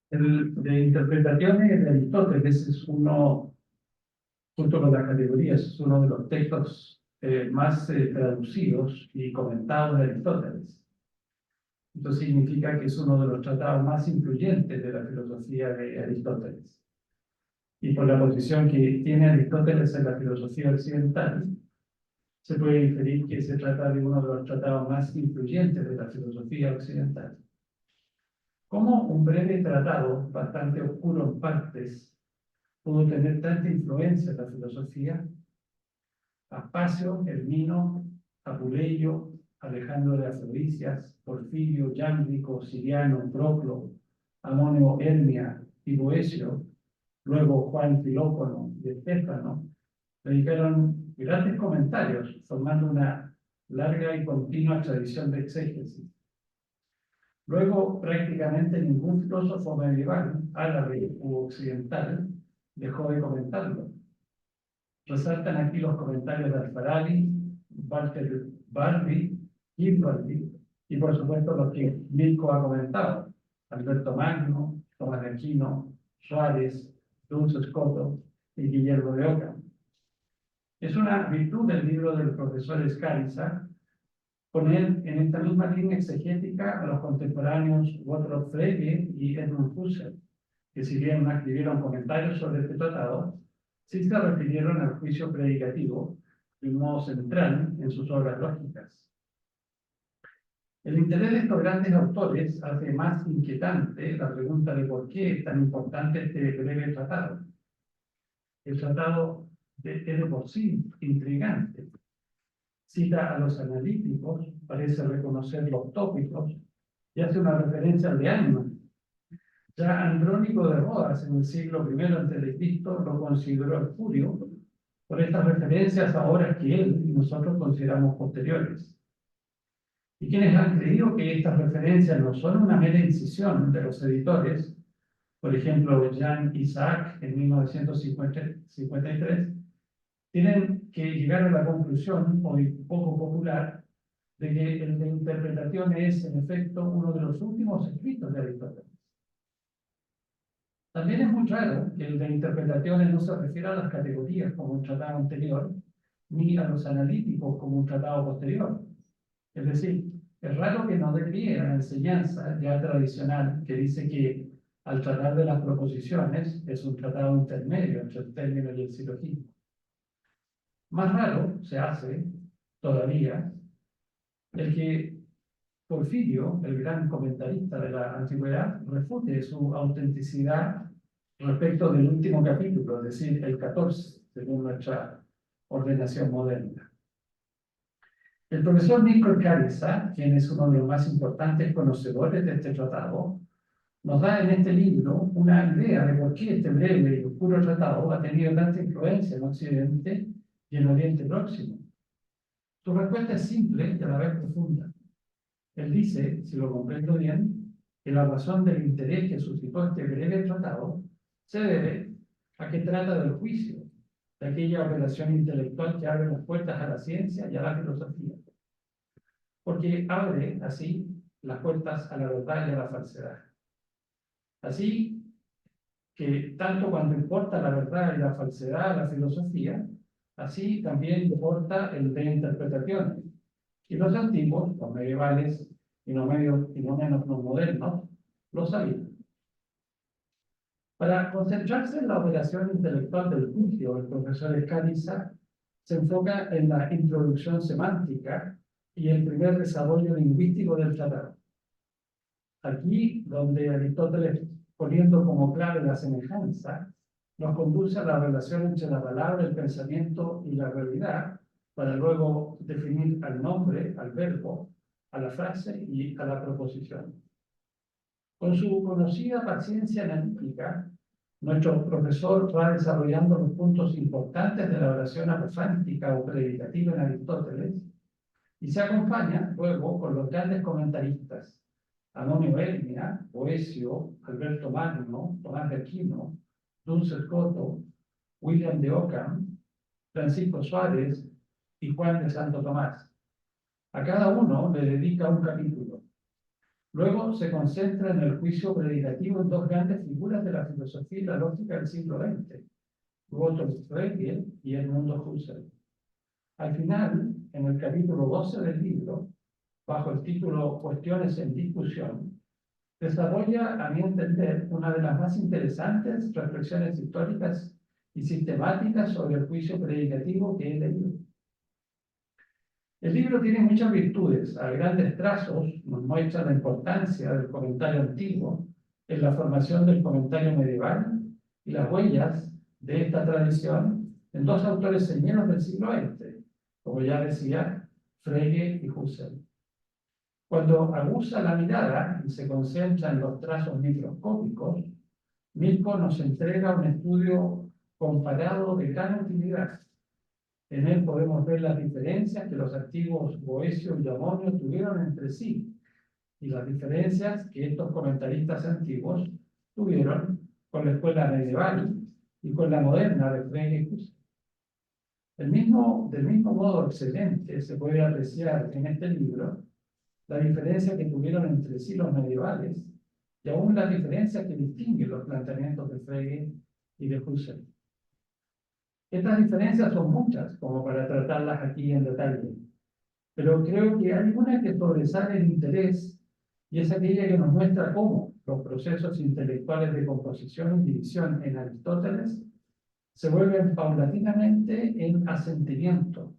El de interpretaciones de Aristóteles es uno, junto con las categorías, es uno de los textos más traducidos y comentados de Aristóteles. Esto significa que es uno de los tratados más influyentes de la filosofía de Aristóteles. Y por la posición que tiene Aristóteles en la filosofía occidental, se puede inferir que se trata de uno de los tratados más influyentes de la filosofía occidental. ¿Cómo un breve tratado, bastante oscuro en partes, pudo tener tanta influencia en la filosofía? Aspasia, Hermino, Apuleyo, Alejandro de Afrodisias, Porfirio, Yámblico, Siriano, Proclo, Amonio, Hermia y Boecio, luego Juan Filófono y Estéfano, dedicaron grandes comentarios, formando una larga y continua tradición de exégesis. Luego, prácticamente ningún filósofo medieval, árabe u occidental, dejó de comentarlo. Resaltan aquí los comentarios de Alfarabi, Walter Barby, Gimbaldi, y por supuesto los que Milko ha comentado: Alberto Magno, Tomás de Aquino, Suárez, Duns Scoto y Guillermo de Ockham. Es una virtud del libro del profesor Escariza poner en esta misma línea exegética a los contemporáneos Gottlob Frege y Edmund Husserl, que si bien no escribieron comentarios sobre este tratado, sí se refirieron al juicio predicativo de un modo central en sus obras lógicas. El interés de estos grandes autores hace más inquietante la pregunta de por qué es tan importante este breve tratado. El tratado es de por sí intrigante. Cita a los analíticos, parece reconocer los tópicos y hace una referencia al de ánima. Ya Andrónico de Rodas, en el siglo I a.C., lo consideró espurio por estas referencias a obras que él y nosotros consideramos posteriores. Y quienes han creído que estas referencias no son una mera incisión de los editores, por ejemplo, Jean Isaac en 1953, tienen que llegar a la conclusión, hoy poco popular, de que el de interpretación es, en efecto, uno de los últimos escritos de Aristóteles. También es muy raro que el de interpretaciones no se refiera a las categorías como un tratado anterior, ni a los analíticos como un tratado posterior. Es decir, es raro que no desvíe a la enseñanza ya tradicional que dice que al tratar de las proposiciones es un tratado intermedio entre el término y el silogismo. Más raro se hace, todavía, el que Porfirio, el gran comentarista de la antigüedad, refute su autenticidad respecto del último capítulo, es decir, el 14, según nuestra ordenación moderna. El profesor Milko Escariza, quien es uno de los más importantes conocedores de este tratado, nos da en este libro una idea de por qué este breve y oscuro tratado ha tenido tanta influencia en Occidente y en Oriente Próximo. Su respuesta es simple y a la vez profunda. Él dice, si lo comprendo bien, que la razón del interés que suscitó este breve tratado se debe a que trata del juicio, de aquella operación intelectual que abre las puertas a la ciencia y a la filosofía. Porque abre, así, las puertas a la verdad y a la falsedad. Así que, tanto cuando importa la verdad y la falsedad a la filosofía, así también importa el de interpretaciones. Y los antiguos, los medievales, y no menos los modernos, lo sabían. Para concentrarse en la operación intelectual del juicio, el profesor Escariza se enfoca en la introducción semántica y el primer desarrollo lingüístico del tratado. Aquí, donde Aristóteles, poniendo como clave la semejanza, nos conduce a la relación entre la palabra, el pensamiento y la realidad, para luego definir al nombre, al verbo, a la frase y a la proposición. Con su conocida paciencia analítica, nuestro profesor va desarrollando los puntos importantes de la oración apofántica o predicativa en Aristóteles y se acompaña luego con los grandes comentaristas Amonio Hermia, Boecio, Alberto Magno, Tomás de Aquino, Duns Scoto, William de Ockham, Francisco Suárez y Juan de Santo Tomás. A cada uno le dedica un capítulo. Luego se concentra en el juicio predicativo en dos grandes figuras de la filosofía y la lógica del siglo XX, Gottlob Frege y Edmundo Husserl. Al final, en el capítulo 12 del libro, bajo el título Cuestiones en discusión, desarrolla, a mi entender, una de las más interesantes reflexiones históricas y sistemáticas sobre el juicio predicativo que he leído. El libro tiene muchas virtudes. A grandes trazos nos muestra la importancia del comentario antiguo en la formación del comentario medieval y las huellas de esta tradición en dos autores señeros del siglo XX, como ya decía, Frege y Husserl. Cuando aguza la mirada y se concentra en los trazos microscópicos, Milko nos entrega un estudio comparado de gran utilidad. En él podemos ver las diferencias que los antiguos Boecio y Amonio tuvieron entre sí y las diferencias que estos comentaristas antiguos tuvieron con la escuela medieval y con la moderna de Frege y Husserl. Del mismo modo excelente se puede apreciar en este libro la diferencia que tuvieron entre sí los medievales y aún las diferencias que distinguen los planteamientos de Frege y de Husserl. Estas diferencias son muchas, como para tratarlas aquí en detalle, pero creo que hay una que sobresale en interés y es aquella que nos muestra cómo los procesos intelectuales de composición y división en Aristóteles se vuelven paulatinamente en asentimiento.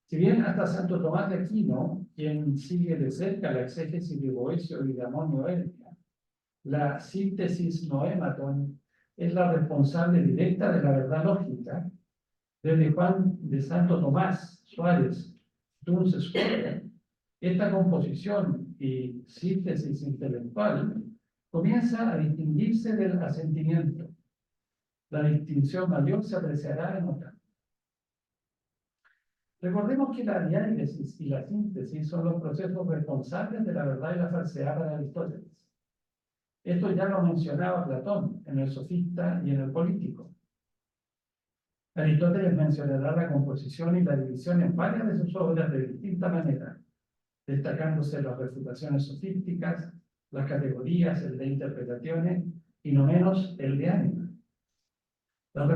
Si bien hasta Santo Tomás de Aquino, quien sigue de cerca la exégesis de Boecio y de Amonio Hermia, la síntesis noématon es la responsable directa de la verdad lógica, desde Juan de Santo Tomás Suárez, Duns Scotus, esta composición y síntesis intelectual comienza a distinguirse del asentimiento. La distinción mayor se apreciará en otra. Recordemos que la diánesis y la síntesis son los procesos responsables de la verdad y la falsedad para Aristóteles. Esto ya lo mencionaba Platón en el Sofista y en el Político. Aristóteles mencionará la composición y la división en varias de sus obras de distinta manera, destacándose las refutaciones sofísticas, las categorías, el de interpretaciones y no menos el de ánima. En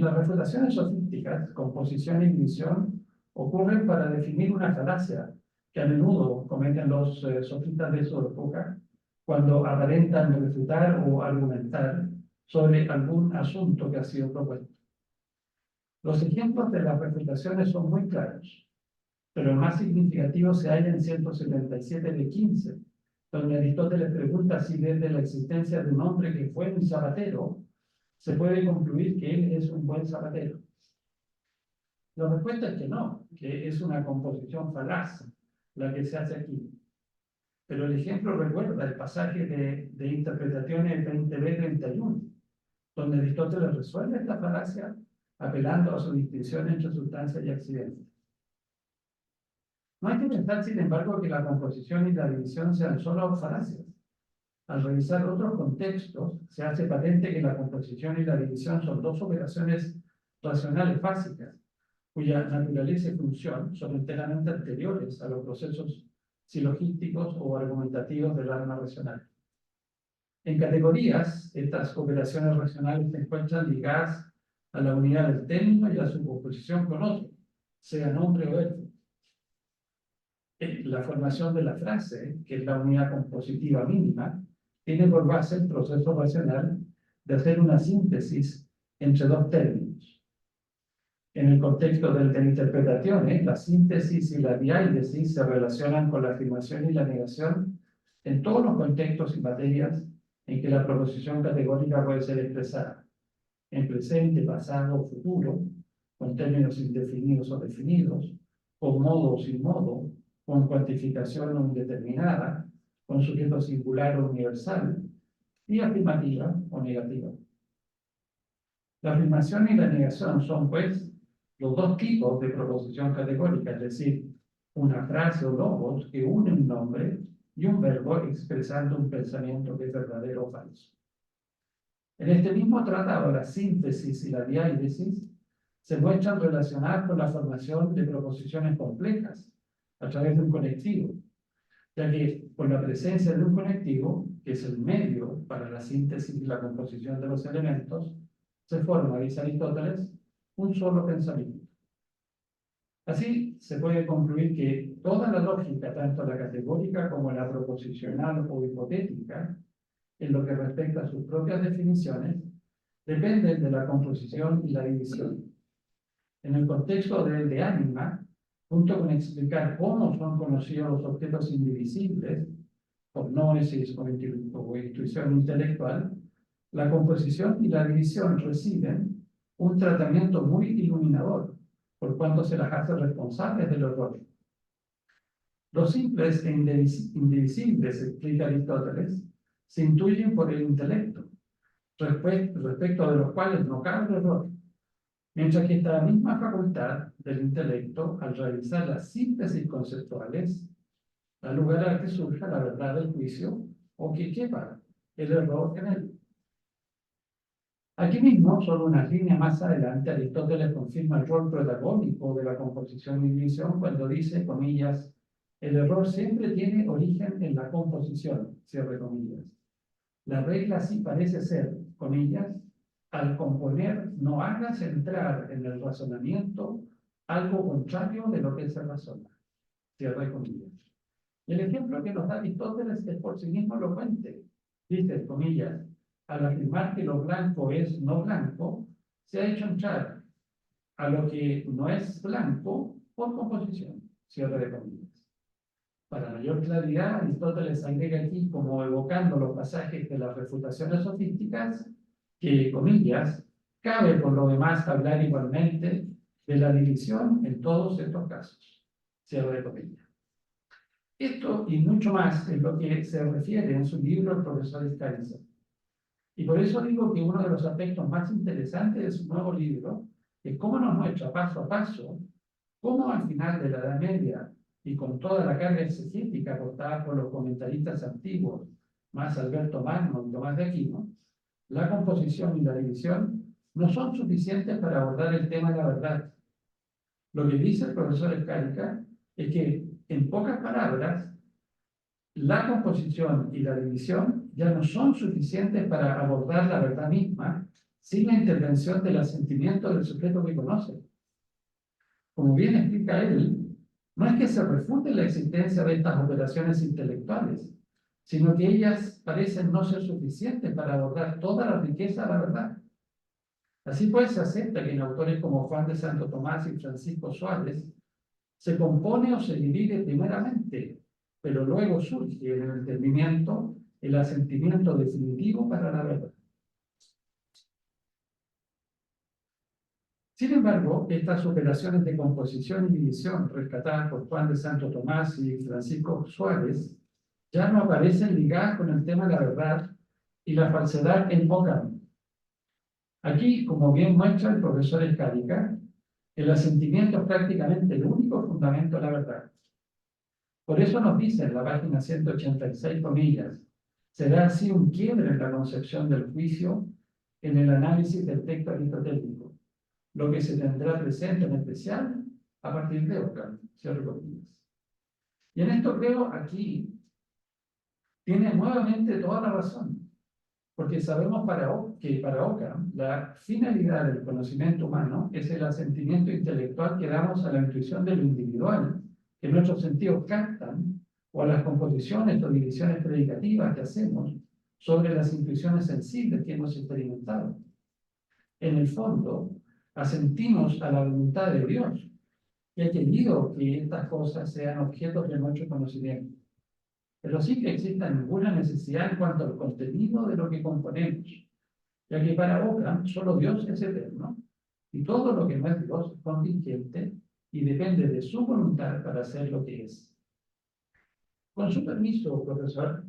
las refutaciones sofísticas, composición y división ocurren para definir una falacia que a menudo cometen los sofistas de su época cuando aparentan refutar o argumentar sobre algún asunto que ha sido propuesto. Los ejemplos de las refutaciones son muy claros, pero el más significativo se halla en 177 de 15, donde Aristóteles pregunta si desde la existencia de un hombre que fue un zapatero, se puede concluir que él es un buen zapatero. La respuesta es que no, que es una composición falaz la que se hace aquí. Pero el ejemplo recuerda el pasaje de Interpretaciones 20b-31, donde Aristóteles resuelve esta falacia apelando a su distinción entre sustancia y accidente. No hay que pensar, sin embargo, que la composición y la división sean solo falacias. Al revisar otros contextos, se hace patente que la composición y la división son dos operaciones racionales básicas, cuya naturaleza y función son enteramente anteriores a los procesos silogísticos o argumentativos del alma racional. En categorías, estas operaciones racionales se encuentran ligadas a la unidad del término y a su composición con otro, sea nombre o verbo. La formación de la frase, que es la unidad compositiva mínima, tiene por base el proceso racional de hacer una síntesis entre dos términos. En el contexto de interpretaciones, la síntesis y la diálesis se relacionan con la afirmación y la negación en todos los contextos y materias en que la proposición categórica puede ser expresada, en presente, pasado o futuro, con términos indefinidos o definidos, con modo o sin modo, con cuantificación o indeterminada, con sujeto singular o universal, y afirmativa o negativa. La afirmación y la negación son, pues, los dos tipos de proposición categórica, es decir, una frase o logos que une un nombre y un verbo expresando un pensamiento que es verdadero o falso. En este mismo tratado, la síntesis y la diálesis se muestran relacionadas con la formación de proposiciones complejas a través de un conectivo, ya que por la presencia de un conectivo, que es el medio para la síntesis y la composición de los elementos, se forma, dice Aristóteles, un solo pensamiento. Así se puede concluir que toda la lógica, tanto la categórica como la proposicional o hipotética, en lo que respecta a sus propias definiciones, dependen de la composición y la división. En el contexto de ánima, junto con explicar cómo son conocidos los objetos indivisibles, por gnosis o intuición intelectual, la composición y la división reciben un tratamiento muy iluminador, por cuanto se las hace responsables del error. Los simples e indivisibles, explica Aristóteles, se intuyen por el intelecto, respecto de los cuales no cabe error, mientras que esta misma facultad del intelecto, al realizar las síntesis conceptuales, da lugar a que surja la verdad del juicio o que quepa el error en él. Aquí mismo, solo unas líneas más adelante, Aristóteles confirma el rol protagónico de la composición y división cuando dice, comillas, el error siempre tiene origen en la composición, cierre comillas. La regla sí parece ser, comillas, al componer no hagas entrar en el razonamiento algo contrario de lo que se razona, cierre comillas. Y el ejemplo que nos da Aristóteles es por sí mismo elocuente. Dice, comillas, al afirmar que lo blanco es no blanco, se ha hecho entrar a lo que no es blanco por composición, cierre de comillas. Para mayor claridad, Aristóteles agrega aquí, como evocando los pasajes de las refutaciones sofísticas, que, comillas, cabe por lo demás hablar igualmente de la división en todos estos casos, cierre de comillas. Esto y mucho más es lo que se refiere en su libro el profesor Scarizza. Y por eso digo que uno de los aspectos más interesantes de su nuevo libro es cómo nos muestra paso a paso cómo al final de la Edad Media y con toda la carga exegética aportada por los comentaristas antiguos, más Alberto Magno y Tomás de Aquino, la composición y la división no son suficientes para abordar el tema de la verdad. Lo que dice el profesor Scarizza es que, en pocas palabras, la composición y la división ya no son suficientes para abordar la verdad misma sin la intervención del asentimiento del sujeto que conoce. Como bien explica él, no es que se refute la existencia de estas operaciones intelectuales, sino que ellas parecen no ser suficientes para abordar toda la riqueza de la verdad. Así pues, se acepta que en autores como Juan de Santo Tomás y Francisco Suárez se compone o se divide primeramente, pero luego surge en el entendimiento el asentimiento definitivo para la verdad. Sin embargo, estas operaciones de composición y división rescatadas por Juan de Santo Tomás y Francisco Suárez ya no aparecen ligadas con el tema de la verdad y la falsedad en Ockham. Aquí, como bien muestra el profesor Scarizza, el asentimiento es prácticamente el único fundamento de la verdad. Por eso nos dice en la página 186, comillas, será así un quiebre en la concepción del juicio en el análisis del texto aristotélico, lo que se tendrá presente en especial a partir de Ockham, cierre comillas. Y en esto creo aquí tiene nuevamente toda la razón, porque sabemos que para Ockham la finalidad del conocimiento humano es el asentimiento intelectual que damos a la intuición de lo individual, que nuestros sentidos captan, o a las composiciones o divisiones predicativas que hacemos sobre las intuiciones sensibles que hemos experimentado. En el fondo, asentimos a la voluntad de Dios, que ha querido que estas cosas sean objetos de nuestro conocimiento. Pero sí que exista ninguna necesidad en cuanto al contenido de lo que componemos, ya que para Ockham solo Dios es eterno, y todo lo que no es Dios es contingente y depende de su voluntad para ser lo que es. Con su permiso, profesor,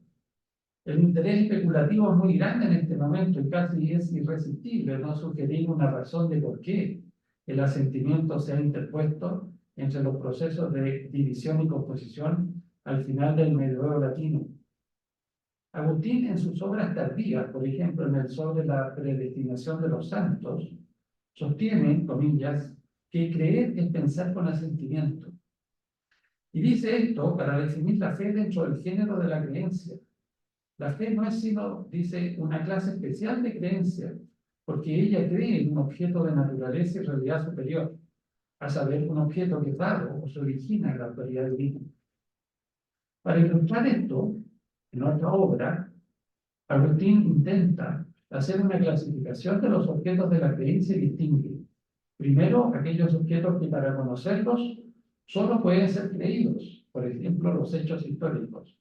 el interés especulativo es muy grande en este momento y casi es irresistible no sugerir una razón de por qué el asentimiento se ha interpuesto entre los procesos de división y composición al final del medioevo latino. Agustín, en sus obras tardías, por ejemplo, en el sobre la predestinación de los santos, sostiene, comillas, que creer es pensar con asentimiento. Y dice esto para definir la fe dentro del género de la creencia. La fe no es sino, dice, una clase especial de creencia, porque ella cree en un objeto de naturaleza y realidad superior, a saber, un objeto que es dado o se origina en la autoridad divina. Para ilustrar esto, en otra obra, Agustín intenta hacer una clasificación de los objetos de la creencia y distingue. Primero, aquellos objetos que para conocerlos solo pueden ser creídos, por ejemplo, los hechos históricos.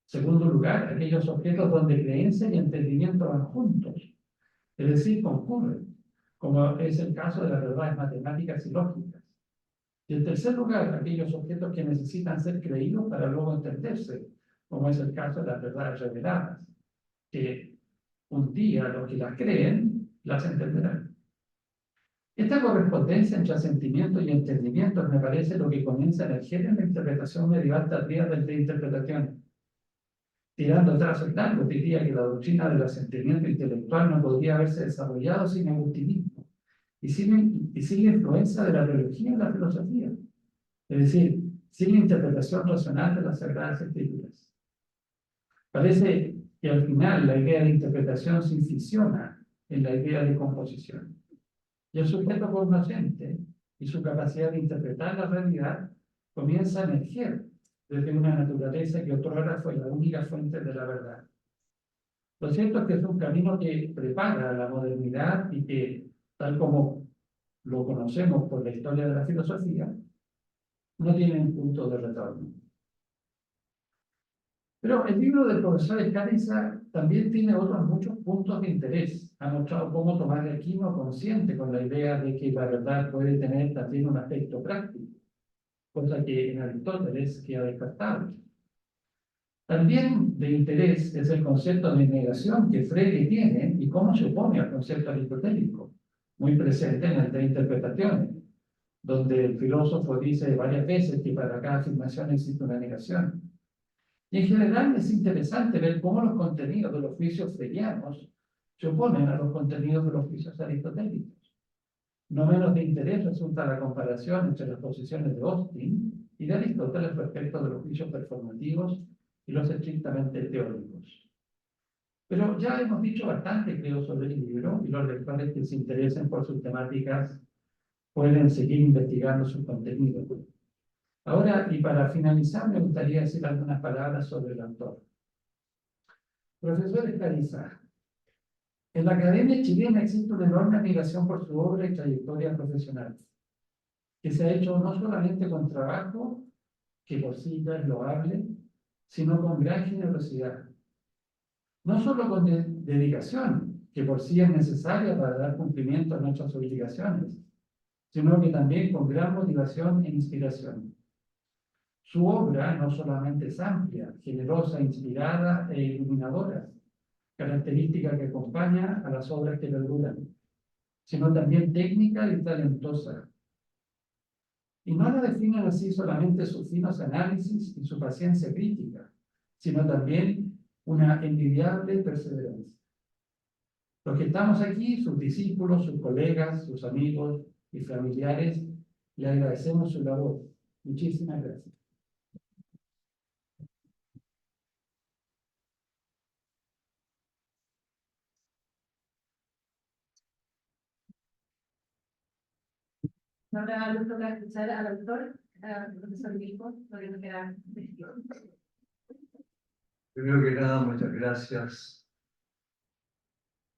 Segundo lugar, aquellos objetos donde creencia y entendimiento van juntos, es decir, concurren, como es el caso de las verdades matemáticas y lógicas. Y en tercer lugar, aquellos objetos que necesitan ser creídos para luego entenderse, como es el caso de las verdades reveladas, que un día los que las creen las entenderán. Esta correspondencia entre sentimiento y entendimiento me parece lo que comienza a emerger en la interpretación medieval tardía del de interpretaciones. Tirando atrás el largo, diría que la doctrina del asentimiento intelectual no podría haberse desarrollado sin agustinismo y sin la influencia de la teología y la filosofía, es decir, sin la interpretación racional de las Sagradas Escrituras. Parece que al final la idea de interpretación se infusiona en la idea de composición. Y el sujeto cognoscente y su capacidad de interpretar la realidad comienza a emerger desde una naturaleza que otrora fue la única fuente de la verdad. Lo cierto es que es un camino que prepara a la modernidad y que, tal como lo conocemos por la historia de la filosofía, no tiene un punto de retorno. Pero el libro del profesor Escariza también tiene otros muchos puntos de interés. Ha mostrado cómo Tomás de Aquino consciente con la idea de que la verdad puede tener también un aspecto práctico, cosa que en Aristóteles queda descartable. También de interés es el concepto de negación que Frege tiene y cómo se opone al concepto aristotélico, muy presente en las tres interpretaciones, donde el filósofo dice varias veces que para cada afirmación existe una negación. Y en general es interesante ver cómo los contenidos de los juicios fregianos se oponen a los contenidos de los juicios aristotélicos. No menos de interés resulta la comparación entre las posiciones de Austin y de Aristóteles respecto de los juicios performativos y los estrictamente teóricos. Pero ya hemos dicho bastante, creo, sobre el libro, y los lectores que se interesen por sus temáticas pueden seguir investigando sus contenidos. Ahora, y para finalizar, me gustaría decir algunas palabras sobre el autor. Profesor Escariza, en la Academia Chilena existe una enorme admiración por su obra y trayectoria profesional, que se ha hecho no solamente con trabajo, que por sí ya es loable, sino con gran generosidad. No solo con dedicación, que por sí es necesaria para dar cumplimiento a nuestras obligaciones, sino que también con gran motivación e inspiración. Su obra no solamente es amplia, generosa, inspirada e iluminadora, característica que acompaña a las obras que perduran, sino también técnica y talentosa. Y no la definen así solamente sus finos análisis y su paciencia crítica, sino también una envidiable perseverancia. Los que estamos aquí, sus discípulos, sus colegas, sus amigos y familiares, le agradecemos su labor. Muchísimas gracias. Ahora nos toca escuchar al autor, al profesor Milko, lo que nos queda decir. Primero que nada, muchas gracias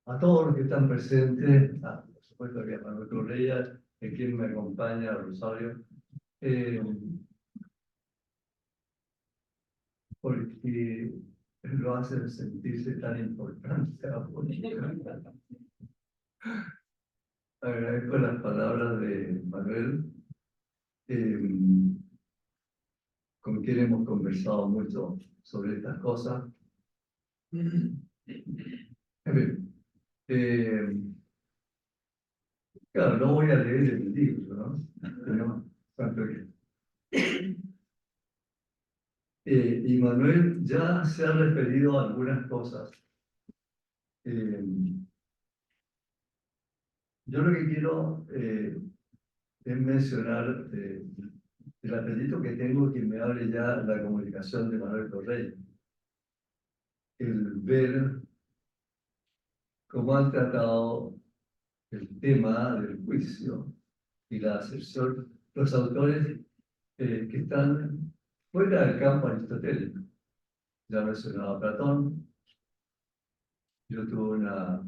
a todos los que están presentes, por supuesto que a Manuel Correa, en quien me acompaña, Rosario, porque lo hacen sentirse tan importante a vos. Agradezco las palabras de Manuel, con quien hemos conversado mucho sobre estas cosas. En fin, claro, no voy a leer el libro, ¿no? Pero, tanto que... y Manuel ya se ha referido a algunas cosas. Yo lo que quiero es mencionar el apetito que tengo que me abre ya la comunicación de Manuel Correa. El ver cómo han tratado el tema del juicio y la acepción, los autores que están fuera del campo aristotélico. Ya mencionaba Platón, yo tuve una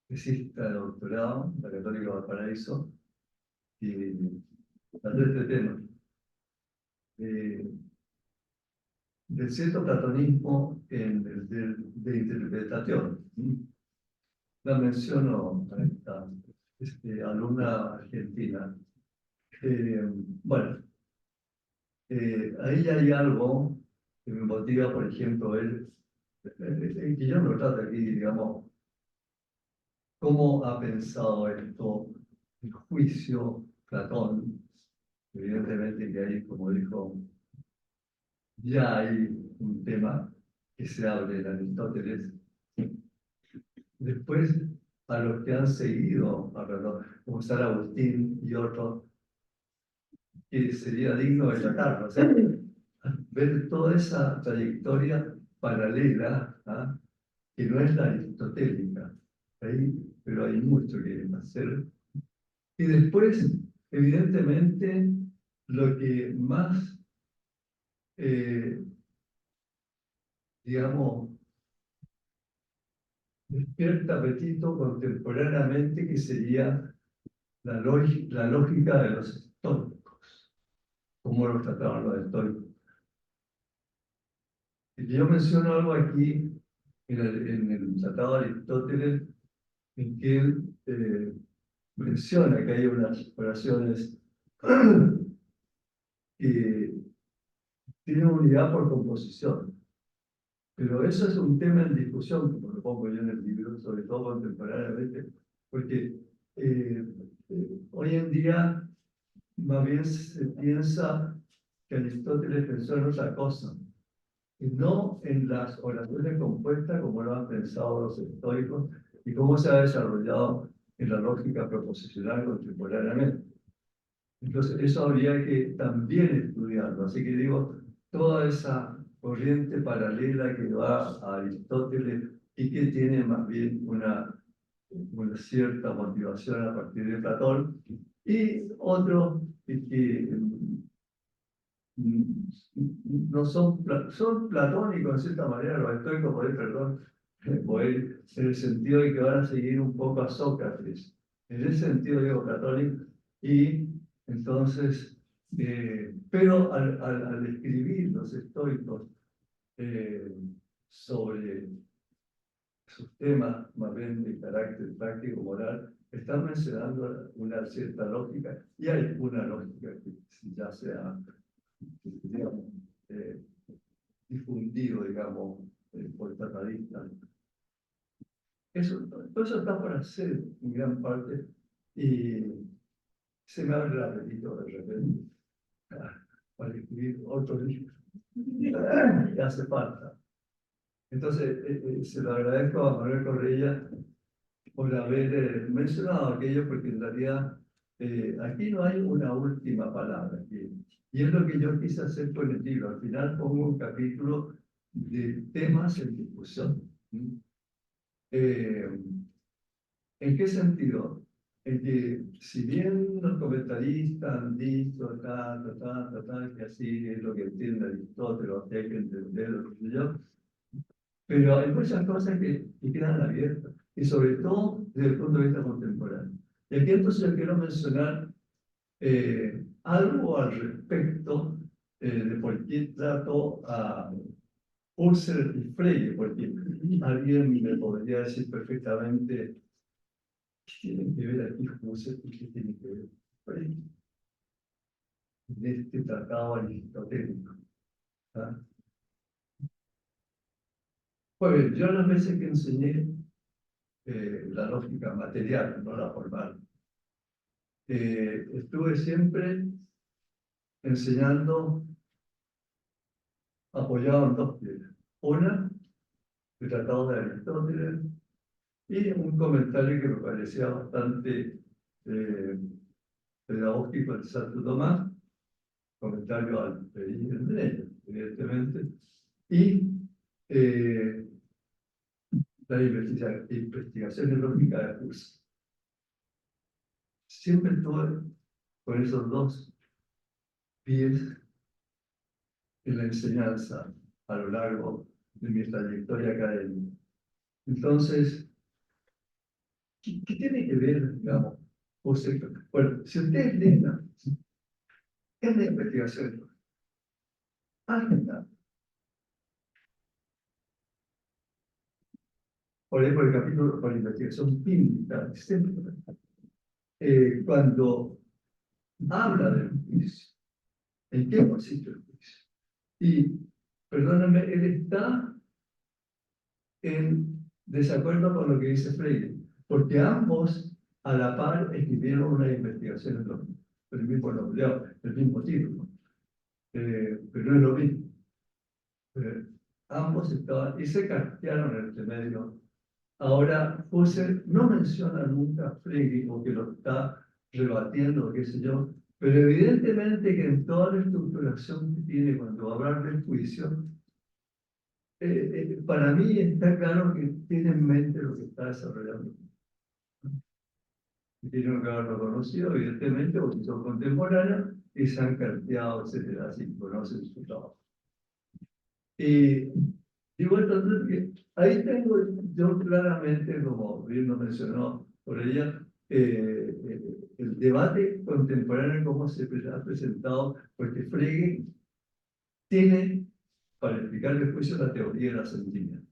tesista de doctorado en la Católica Valparaíso y traté este tema. Del cierto platonismo de interpretación. La menciono a esta alumna argentina. Bueno, ahí hay algo que me motiva, por ejemplo, que yo no trato aquí, digamos, cómo ha pensado esto el juicio Platón. Evidentemente que ahí, como dijo, ya hay un tema que se abre en Aristóteles. Después, a los que han seguido a Platón, como San Agustín y otros, que sería digno de tratarlo. O sea, ver toda esa trayectoria paralela, ¿ah? Que no es la aristotélica, pero hay mucho que hacer. Y después, evidentemente, lo que más, digamos, despierta apetito contemporáneamente, que sería la lógica de los estoicos, cómo los trataban los estoicos. Y yo menciono algo aquí en el Tratado de Aristóteles, en que él menciona que hay unas oraciones que tienen unidad por composición. Pero eso es un tema en discusión, como lo pongo yo en el libro, sobre todo contemporáneamente, porque hoy en día más bien se piensa que Aristóteles pensó en otra cosa, y no en las oraciones compuestas como lo han pensado los estoicos y cómo se ha desarrollado en la lógica proposicional contemporáneamente. Entonces, eso habría que también estudiarlo. Así que digo, toda esa corriente paralela que va a Aristóteles y que tiene más bien una cierta motivación a partir de Platón, y otros que no son, son platónicos en cierta manera, los estoicos, por ahí, perdón, por ahí, en el sentido de que van a seguir un poco a Sócrates. En ese sentido digo platónico, y entonces, pero al escribir los estoicos sobre sus temas más bien de carácter práctico moral, están mencionando una cierta lógica, y hay una lógica que ya se ha, digamos, difundido, digamos, por tratadistas. Todo eso está por hacer en gran parte, y se me abre el apetito de repente para escribir otro libro. Y hace falta. Entonces, se lo agradezco a Manuel Correa por haber mencionado aquello, porque en realidad aquí no hay una última palabra. Y es lo que yo quise hacer con el libro. Al final pongo un capítulo de temas en discusión. ¿En qué sentido? En que si bien los comentaristas han dicho que así es lo que entiende Aristóteles, que hay que entenderlo, qué sé yo, pero hay muchas cosas que quedan abiertas, y sobre todo desde el punto de vista contemporáneo. Y aquí entonces yo quiero mencionar algo al respecto de por qué trato a Husserl y Frege, porque alguien me podría decir perfectamente qué tiene que ver aquí Husserl y qué tiene que ver Frege de este tratado aristotélico. ¿Ah? Pues yo las veces que enseñé la lógica material, no la formal, estuve siempre enseñando apoyado en dos piedras. Una, el tratado de Aristóteles, y un comentario que me parecía bastante pedagógico de Santo Tomás, comentario al Milenio, evidentemente, y la investigación lógica de Husserl. Siempre estuve con esos dos pies en la enseñanza a lo largo de mi trayectoria académica. Entonces, ¿qué tiene que ver, digamos? Bueno, si ustedes leen, es la investigación. Por ejemplo, el capítulo por investigación clínica, cuando habla del juicio, ¿en qué consiste el juicio? Y, perdóname, él está en desacuerdo con lo que dice Freire, porque ambos a la par escribieron una investigación del mismo nombre, el mismo título, pero no es lo mismo. Ambos estaban y se castearon entre medio. Ahora, Husserl no menciona nunca a Freire o que lo está rebatiendo, qué sé yo, pero evidentemente que en toda la estructuración que tiene cuando va a hablar del juicio, para mí está claro que tiene en mente lo que está desarrollando. Y tienen que haberlo conocido, evidentemente, porque son contemporáneos y se han carteado, etcétera, así conocen su trabajo. Y digo entonces que ahí tengo yo claramente, como bien lo mencionó por ella, el debate contemporáneo como se ha presentado, porque Frege tiene, para explicar el juicio, la teoría de la sentimiento.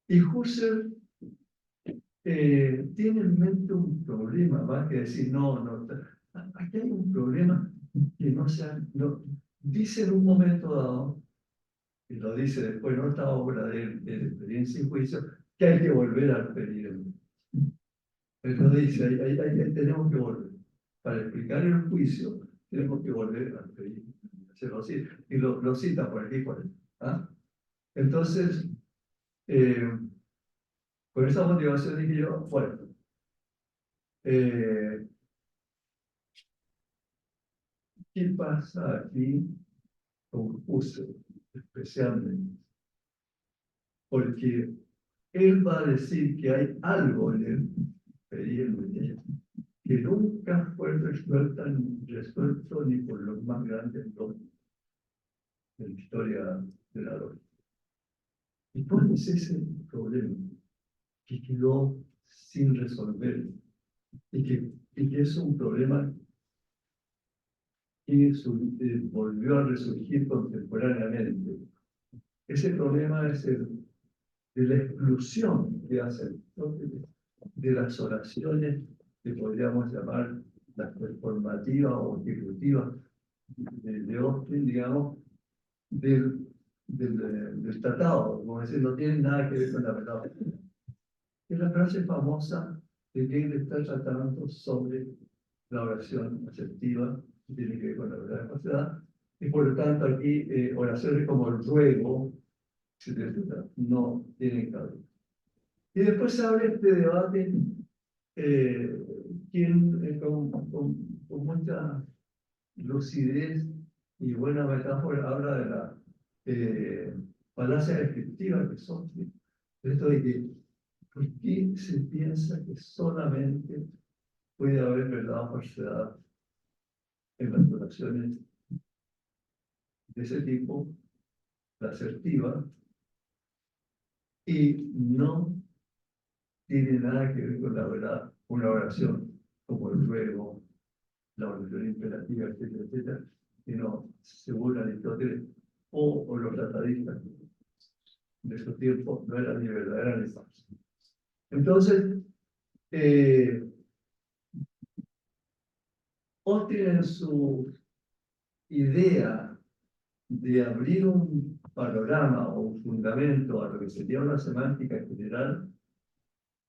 Y Husserl tiene en mente un problema, más que decir, no, aquí hay un problema que no dice en un momento dado, y lo dice después en otra obra de experiencia y juicio, que hay que volver al peligro. Él lo dice, ahí tenemos que volver. Para explicar el juicio, tenemos que volver al peligro. Y lo cita por aquí, por ahí. ¿Ah? Entonces, con esa motivación dije yo, bueno, ¿qué pasa aquí con Husserl, especialmente? Porque él va a decir que hay algo en él, que nunca fue resuelto ni por los más grandes dogmas de la historia de la lógica. ¿Y cuál es ese problema que quedó sin resolver y que es un problema que volvió a resurgir contemporáneamente? Ese problema es el de la exclusión que hacen de las oraciones que podríamos llamar las performativas o ejecutivas de Austin, digamos, del tratado, como decir, no tienen nada que ver con la verdad. Es la frase famosa de que él está tratando sobre la oración asertiva, que tiene que ver con la verdad de la sociedad, y por lo tanto aquí oraciones como el ruego, etcétera, no tienen cabida. Y después se abre este debate con mucha lucidez y buena metáfora habla de la falacia descriptiva que son. Esto de que, ¿por qué se piensa que solamente puede haber verdad o falsedad en las oraciones de ese tipo, la asertiva, y no tiene nada que ver con la verdad, una oración como el ruego, la oración imperativa, etcétera, etcétera, sino, según Aristóteles o los tratadistas de su tiempo, no era ni verdadera ni falsa. Entonces, Austin en su idea de abrir un panorama o un fundamento a lo que sería una semántica general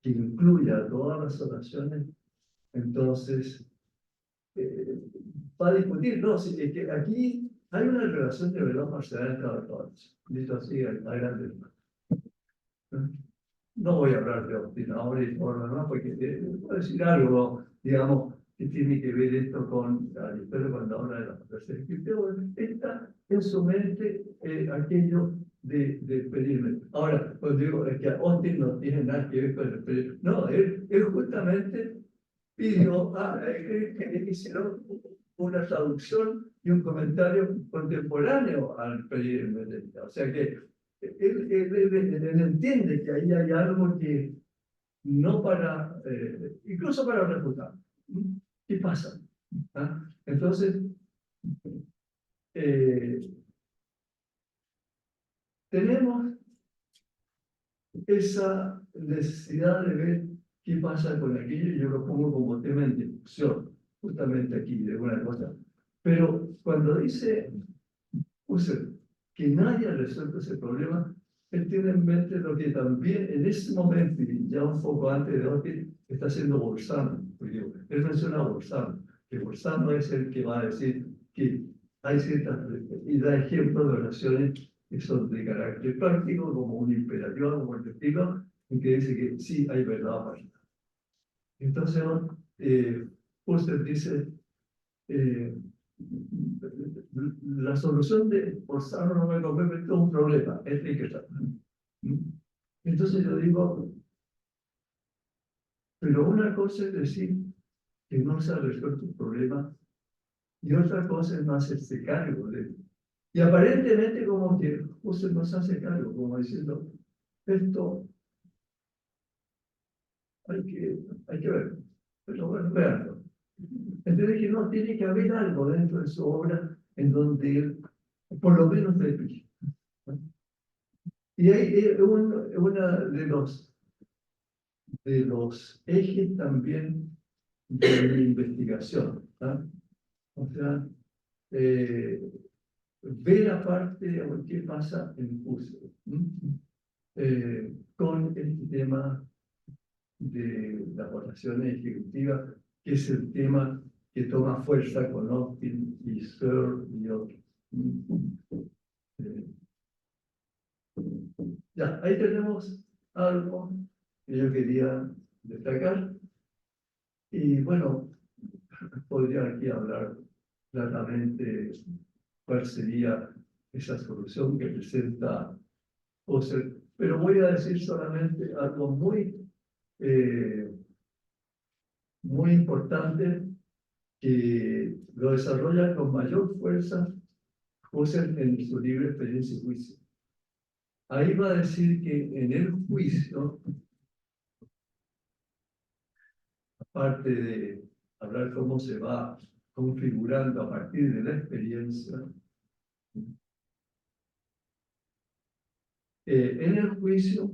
que incluya todas las oraciones, entonces va a discutir, no, es que aquí hay una relación de verdad parcial entre las todas, dicho así a grandes rasgos. No voy a hablar de Austin ahora y por lo demás, porque puedo decir algo, digamos, que tiene que ver esto con Aristóteles cuando habla de la fantasía descriptiva. Bueno, está en su mente aquello de pedirme. Ahora, cuando digo es que Austin no tiene nada que ver con el pedir, no, él justamente pidió que hicieron una traducción y un comentario contemporáneo al pedirme. O sea que él entiende que ahí hay algo que no para, incluso para refutar. ¿Qué pasa? ¿Ah? Entonces, tenemos esa necesidad de ver qué pasa con aquello, y yo lo pongo como tema en discusión, justamente aquí, de alguna cosa. Pero cuando dice Husserl que nadie ha resuelto ese problema, él tiene en mente lo que también en ese momento, y ya un poco antes de Austin, está haciendo Bolzano. Porque él menciona a Bolzano, que Bolzano es el que va a decir que hay ciertas, y da ejemplos de oraciones que son de carácter práctico, como un imperativo, como el testigo, en que dice que sí hay verdad para nada. Entonces, Husserl dice, la solución de Bolzano no me convierte en un problema, es de que está. Entonces yo digo, pero una cosa es decir que no se ha resuelto el problema y otra cosa es no hacerse cargo de él. Y aparentemente como que Husserl no se hace cargo, como diciendo, esto hay que ver. Pero bueno, veanlo. Entonces que no tiene que haber algo dentro de su obra en donde él, por lo menos, le pide. Y hay uno de los ejes también de mi investigación. ¿Ah? O sea, ver aparte de qué pasa en Husserl con el tema de las oraciones ejecutivas, que es el tema que toma fuerza con Austin y Searle y otros. Ya, ahí tenemos algo que yo quería destacar. Y bueno, podría aquí hablar claramente cuál sería esa solución que presenta Husserl, pero voy a decir solamente algo muy importante que lo desarrolla con mayor fuerza Husserl en su libro Experiencia y Juicio. Ahí va a decir que en el juicio, aparte de hablar cómo se va configurando a partir de la experiencia, en el juicio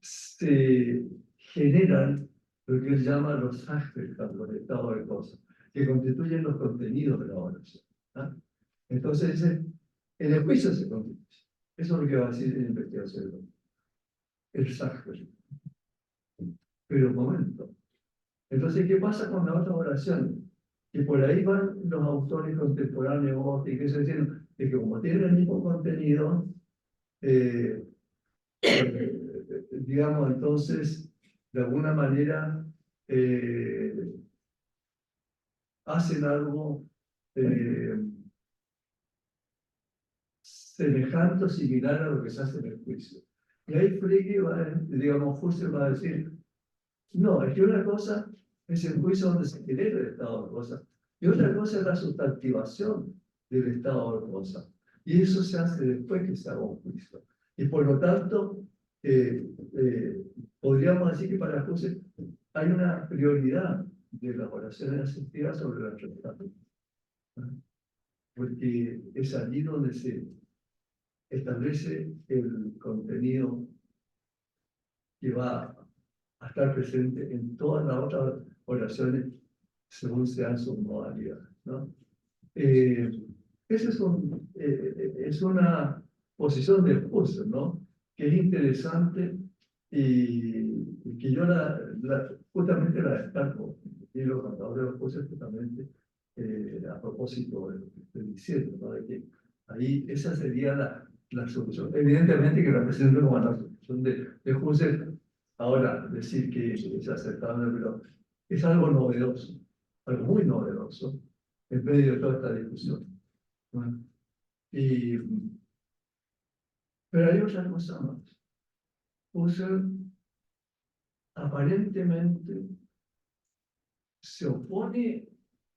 se generan lo que él llama los aspectos, los estados de cosas, que constituyen los contenidos de la oración. ¿Ah? Entonces, en el juicio se constituye. Eso es lo que va a decir en la investigación. El Sachver. Pero un momento. Entonces, ¿qué pasa con la otra oración? Que por ahí van los autores contemporáneos y que se dicen que como tienen el mismo contenido, digamos, entonces, de alguna manera, hacen algo semejante o similar a lo que se hace en el juicio. Y ahí Frege digamos, Husserl va a decir, no, es que una cosa es el juicio donde se genera el estado de cosas, y otra cosa es la sustantivación del estado de cosas. Y eso se hace después que se haga un juicio. Y por lo tanto, podríamos decir que para Husserl hay una prioridad de las oraciones asistivas sobre las restantes. Porque es allí donde se establece el contenido que va a estar presente en todas las otras oraciones según sean sus modalidades, ¿no? Esa es una posición de Husserl, ¿no? Que es interesante y que yo justamente la destaco. Y lo cuando hablo de Husserl justamente a propósito de lo que estoy diciendo, ¿no? De que ahí esa sería la solución. Evidentemente que la presento como la solución de Husserl. Ahora, decir que es aceptable, pero es algo novedoso, algo muy novedoso en medio de toda esta discusión, ¿no? Y, pero hay otra cosa más. Husserl aparentemente se opone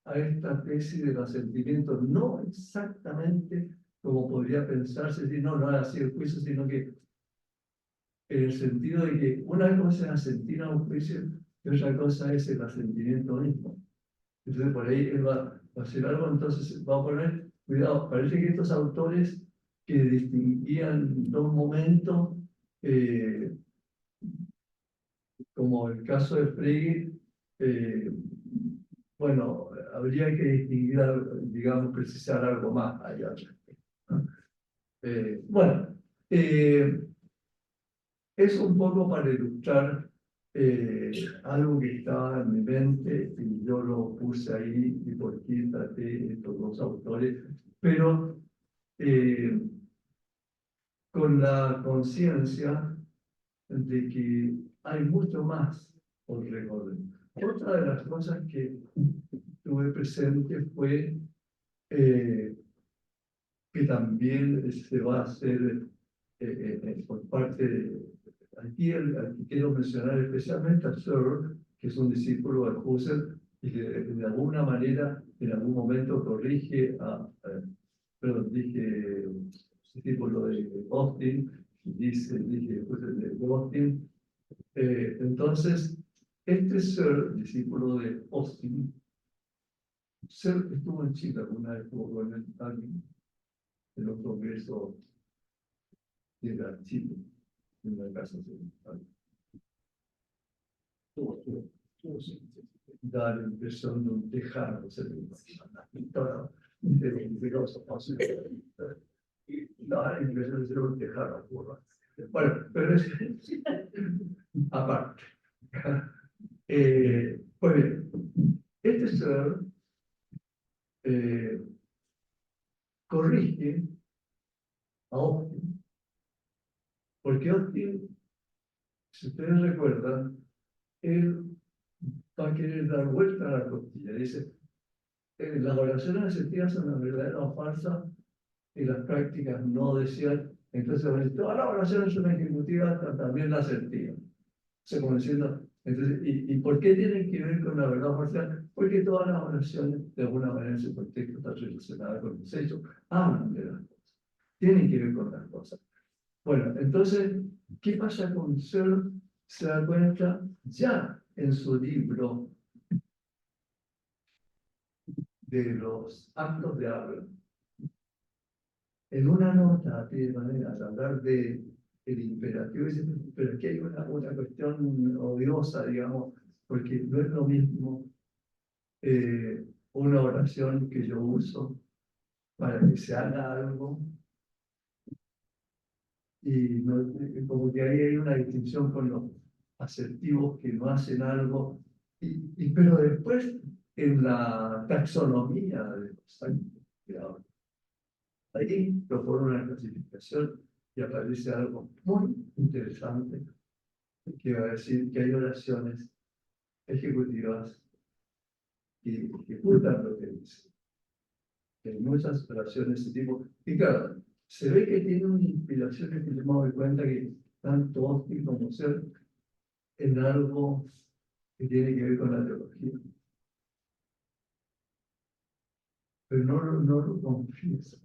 a esta tesis de los sentimientos, no exactamente como podría pensarse, si no, no era así el juicio, sino que en el sentido de que una cosa es asentir a un juicio y otra cosa es el asentimiento mismo. Entonces por ahí él va a hacer algo, entonces va a poner, cuidado, parece que estos autores que distinguían dos momentos, como el caso de Frege, bueno, habría que distinguir, digamos, precisar algo más allá. Bueno, es un poco para ilustrar algo que estaba en mi mente y yo lo puse ahí y por qué traté estos dos autores, pero con la conciencia de que hay mucho más por recorrer. Otra de las cosas que tuve presente fue que también se va a hacer por parte de... Aquí quiero mencionar especialmente a Searle, que es un discípulo de Husserl y que de alguna manera, en algún momento corrige perdón, dije discípulo de Austin, dije Husserl de Austin. Entonces, este Searle, discípulo de Austin, Searle estuvo en Chile alguna vez, estuvo con alguien en un congreso de la Chile, en la casa central. Da la impresión de un tejano, se ve una pintora mentirosa, y da la impresión de ser un tejano, burra. Bueno, pero es aparte. Pues bien, este ser corrige a Austin, porque Austin, si ustedes recuerdan, él va a querer dar vuelta a la tortilla. Dice, las oraciones asistidas son una verdadera o falsa y las prácticas no desean. Entonces, todas las oraciones son ejecutivas, también las asertivas. Se como diciendo, entonces, ¿y por qué tienen que ver con la verdad o falsa? Porque todas las oraciones, de alguna manera, en su contexto, están relacionadas con el sexo, hablan de las cosas, tienen que ver con las cosas. Bueno, entonces, ¿qué pasa con Searle? Se da cuenta ya en su libro de los actos de habla, en una nota, de manera, al hablar de el imperativo, dice, pero aquí hay una cuestión odiosa, digamos, porque no es lo mismo una oración que yo uso para que se haga algo, y no, como que ahí hay una distinción con los asertivos que no hacen algo, pero después en la taxonomía de los actos de habla, ahí propone una clasificación y aparece algo muy interesante que va a decir que hay oraciones ejecutivas que ejecutan lo que dice. Que hay muchas oraciones de ese tipo. Y claro, se ve que tiene una inspiración que tenemos de cuenta que tanto Austin como Searle en algo que tiene que ver con la teología. Pero no lo confiesa.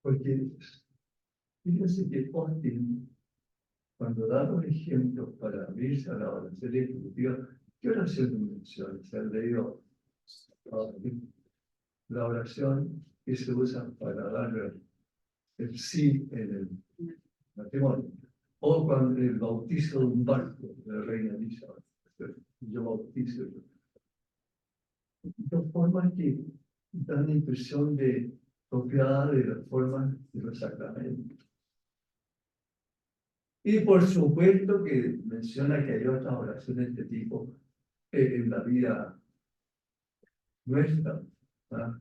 Porque fíjense que Austin, cuando da los ejemplos para abrirse a la oración ejecutiva, ¿qué oración menciona? Se han leído la oración que se usa para dar el sí en el matrimonio, o cuando el bautizo de un barco de la reina Elizabeth. Yo bautizo. Dos formas que dan la impresión de copiada de las formas de los sacramentos. Y por supuesto que menciona que hay otras oraciones de este tipo en la vida nuestra, ¿ah?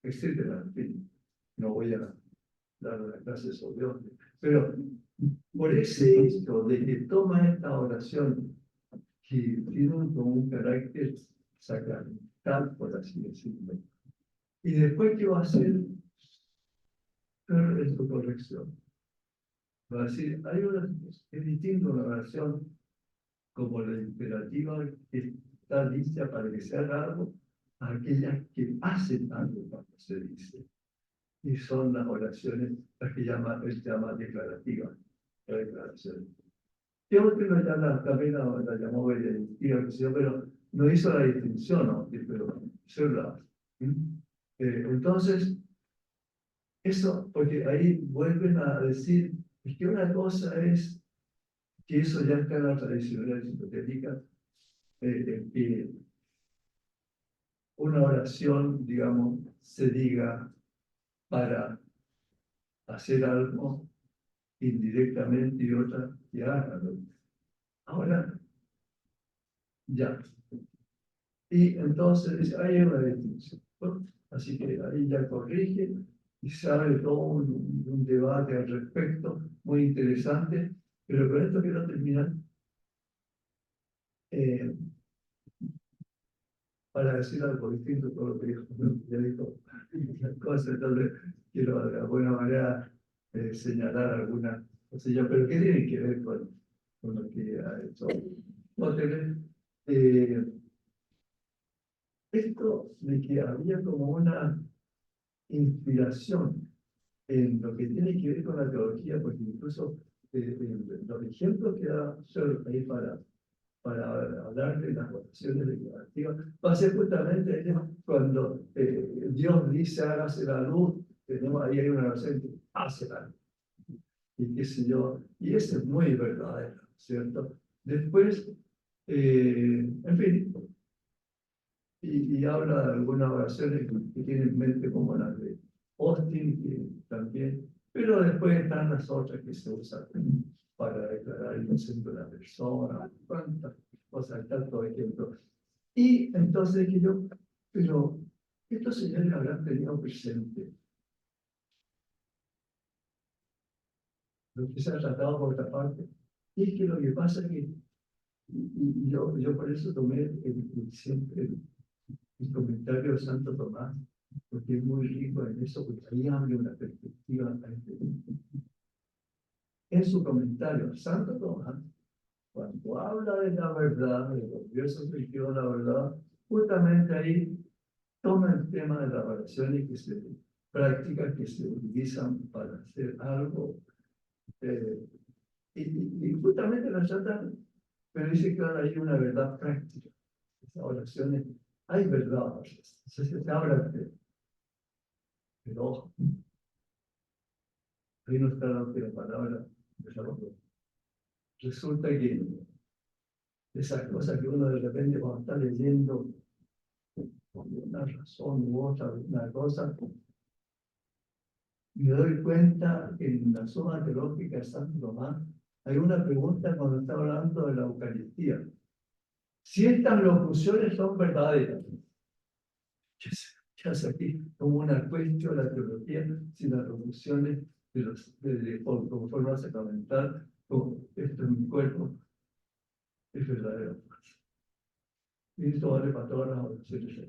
Etcétera. En fin, no voy a dar una clase sobre otro, pero por ese hecho de que toma esta oración, que tiene como un carácter sacramental, por así decirlo, y después, ¿qué va a hacer? En su corrección. Va a decir, es distinto una oración como la imperativa que está lista para que se haga algo, a aquellas que hacen algo cuando se dice. Y son las oraciones, las que él llama declarativas, la declaración. Creo que también la llamó benedictiva, pero no hizo la distinción, ¿no? Pero eso es la. Entonces, eso, porque ahí vuelven a decir, es que una cosa es que eso ya está en la tradición aristotélica, que una oración, digamos, se diga para hacer algo indirectamente y otra que hágalo. Ahora, ya. Y entonces ahí hay una distinción, ¿no? Así que ahí ya corrige y se abre todo un debate al respecto, muy interesante, pero con esto quiero terminar para decir algo distinto a todo lo que dijo, ya dijo las cosas, entonces quiero de alguna manera señalar algunas cosillas, pero ¿qué tiene que ver con lo que ha hecho Móteles? Esto de que había como una inspiración en lo que tiene que ver con la teología, porque incluso los ejemplos que da Searle ahí para hablar de las votaciones declarativas, va a ser justamente cuando Dios dice hágase la luz, tenemos ahí hay una oración que hace la luz, y qué sé yo, y ese es muy verdadero, ¿cierto? Después, en fin, y habla de algunas oraciones que tienen en mente como las de Austin, que también, pero después están las otras que se usan para declarar inocente a la persona, cuántas cosas, tantos ejemplos. Y entonces que yo, pero estos señores habrán tenido presente lo que se ha tratado por otra parte, y es que lo que pasa es que, y yo por eso tomé siempre el comentario de Santo Tomás, porque es muy rico en eso, porque ahí abre una perspectiva. En su comentario, Santo Tomás, cuando habla de la verdad, de los dioses religión de la verdad, justamente ahí toma el tema de las oraciones que se prácticas que se utilizan para hacer algo, y justamente las tratan, pero dice que ahora hay una verdad práctica. Esas oraciones, hay verdad, se habla de pero ojo, ahí no está la palabra, resulta que esas cosas que uno de repente cuando está leyendo por una razón u otra, una cosa, me doy cuenta que en la zona teológica de San Tomás hay una pregunta cuando está hablando de la Eucaristía. Si estas locuciones son verdaderas, ¿qué hace aquí? Como una cuestión de la teología, si las locuciones como forma sacramental, como esto es mi cuerpo, es verdadero. Y esto vale para todas las oraciones.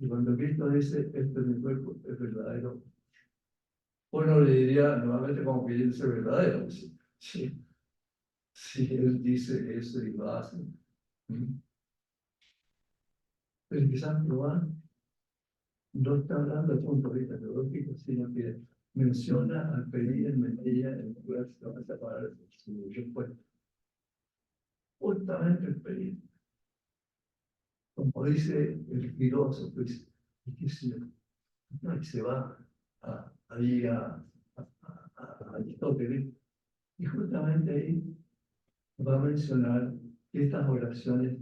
Y cuando Cristo dice, esto es mi cuerpo, es verdadero, uno le diría nuevamente como que dice verdadero. Si él dice eso y lo hace. Pero quizás no está hablando desde el punto de vista teológico, sino que menciona al pedir en Menella en lugar de esa palabra su respuesta. Justamente el pedir. Como dice el filósofo, dice, no, y se va ahí a Aristóteles, y justamente ahí va a mencionar que estas oraciones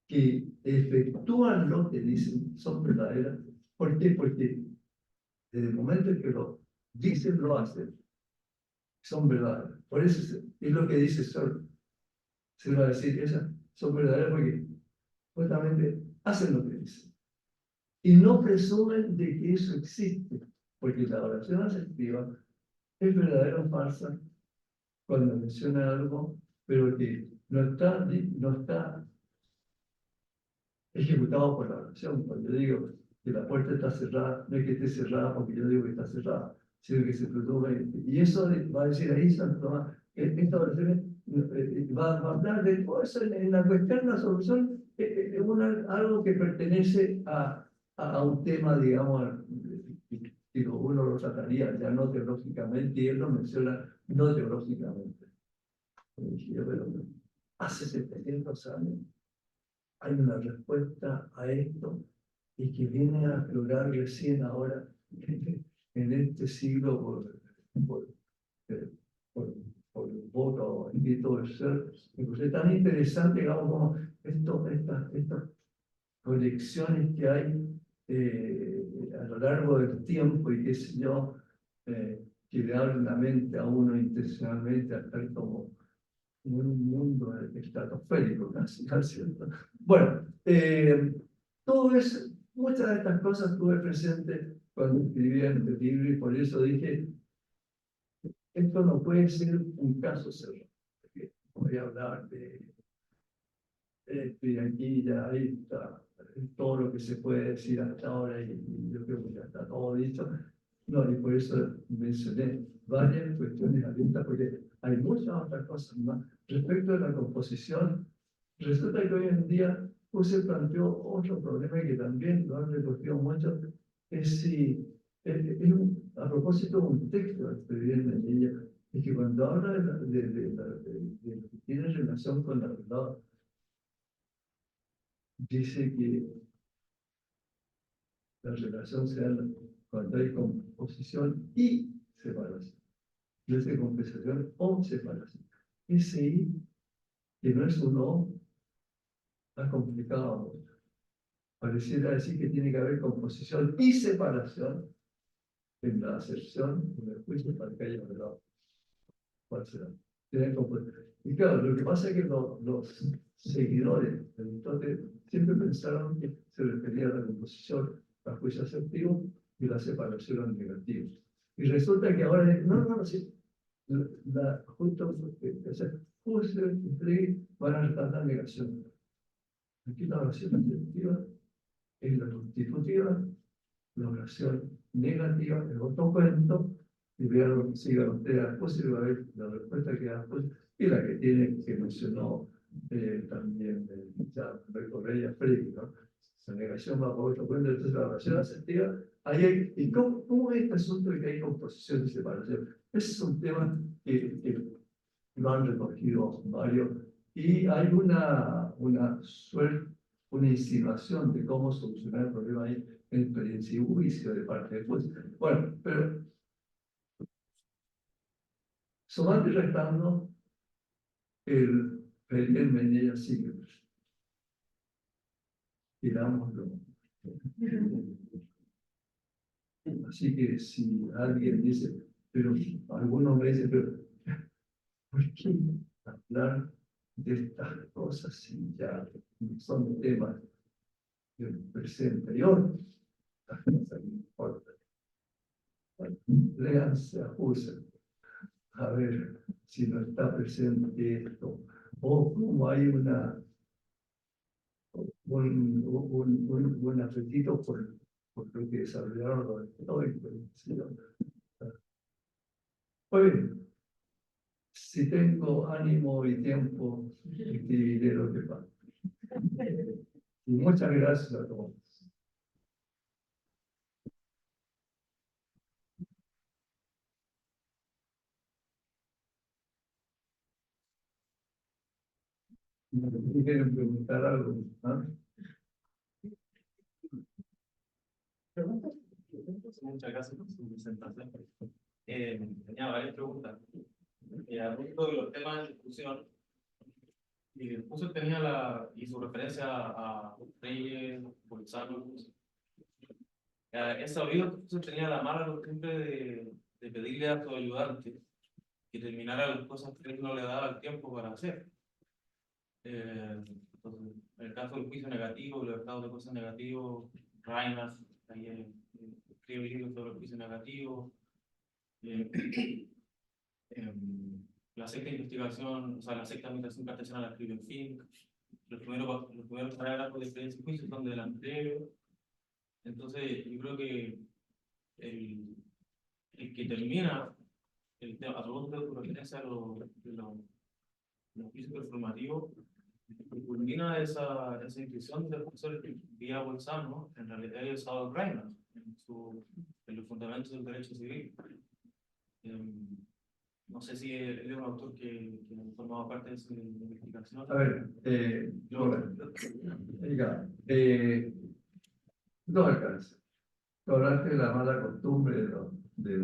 que efectúan lo que dicen son verdaderas. ¿Por qué? Porque desde el momento en que lo dicen, lo hacen, son verdaderas. Por eso es lo que dice Searle. Se va a decir que esas son verdaderas porque justamente hacen lo que dicen. Y no presumen de que eso existe, porque la oración asertiva es verdadera o falsa cuando menciona algo, pero que no está ejecutado por la oración. Cuando yo digo que la puerta está cerrada, no es que esté cerrada porque yo digo que está cerrada, sino que se produjo. Y eso va a decir ahí Santo Tomás, esta oración va a hablar de todo eso en la cuestión, la solución, algo que pertenece a un tema, digamos, que uno lo trataría ya no teológicamente, y él lo menciona no teológicamente. Y dije yo, pero hace 700 años hay una respuesta a esto y que viene a aflorar recién ahora en este siglo por, eh, por, por el voto escrito del ser. Entonces es tan interesante, digamos, como estas conexiones que hay a lo largo del tiempo y qué sé yo, que le abren la mente a uno intencionalmente a estar como en un mundo estratosférico, casi, ¿cierto? Bueno, todo eso, muchas de estas cosas tuve presente cuando escribí en este libro y por eso dije, esto no puede ser un caso cerrado. Voy a hablar de aquí, ya ahí está todo lo que se puede decir hasta ahora y yo creo que ya está todo dicho. No, y por eso mencioné varias cuestiones abiertas, porque hay muchas otras cosas más. Respecto a la composición, resulta que hoy en día se planteó otro problema que también lo han recogido mucho, es si, a propósito de un texto escribiendo en ella, es que cuando habla de lo que tiene relación con la verdad, dice que la relación se da cuando hay composición y separación. Desde compensación o separación. Ese I, que no es un O, está complicado mucho. Pareciera decir que tiene que haber composición y separación en la acepción, en el juicio, para que haya verdad. ¿Cuál será? Y claro, lo que pasa es que los seguidores de Aristóteles siempre pensaron que se refería a la composición, al juicio aceptivo y la separación al negativo. Y resulta que ahora, no, sí, justo, Husserl y Frege van a tratar la negación. Aquí la oración asertiva es la constitutiva, la oración negativa, el otro cuento, y vean lo que sigan ustedes después y va a ver la respuesta que da después, y la que tiene, que mencionó también ya Correa Frege, ¿no? La negación va por otro cuento, entonces la oración asertiva, ahí hay, ¿y cómo es este asunto de que hay composición y separación? Ese es un tema que lo han recogido varios, y hay una suerte, una insinuación de cómo solucionar el problema ahí en experiencia y juicio de parte de juez. Bueno, pero sumando y restando, el Menella sigue. Tirámoslo. Así que si alguien dice, pero algunos me dicen, pero ¿por qué hablar de estas cosas si ya son temas del presente y hoy? Las cosas no importan. Bueno, léanse a Husserl, a ver si no está presente esto, o como hay un apetito por lo que desarrollaron los estoicos. Oye, si tengo ánimo y tiempo, escribiré lo que pasa. Y muchas gracias a todos. Si quieren preguntar algo, ¿no? Muchas gracias por su presentación. Tenía varias preguntas. A propósito de los temas de discusión, Husserl tenía su referencia a Frege, Bolzano. He sabido que Husserl tenía la mala costumbre de pedirle a su ayudante que terminara las cosas que él no le daba el tiempo para hacer. Entonces, en el caso del juicio negativo, los estados de cosas negativos, Reinhardt ahí escribe libros sobre el juicio negativo. La secta de investigación, o sea, la secta de investigación cartesiana la escribe Fink. Los primeros parágrafos de experiencia y juicio son de Lantreo. Entonces, yo creo que el que termina el tema, a propósito de tu referencia a los juicios performativos, culmina esa intuición del profesor Villa Bolzano, en realidad es Saul Reimer, en los fundamentos del derecho civil. No sé si él es un autor que formaba parte de esa investigación. A ver, diga, dos alcances. Hablaste de la mala costumbre de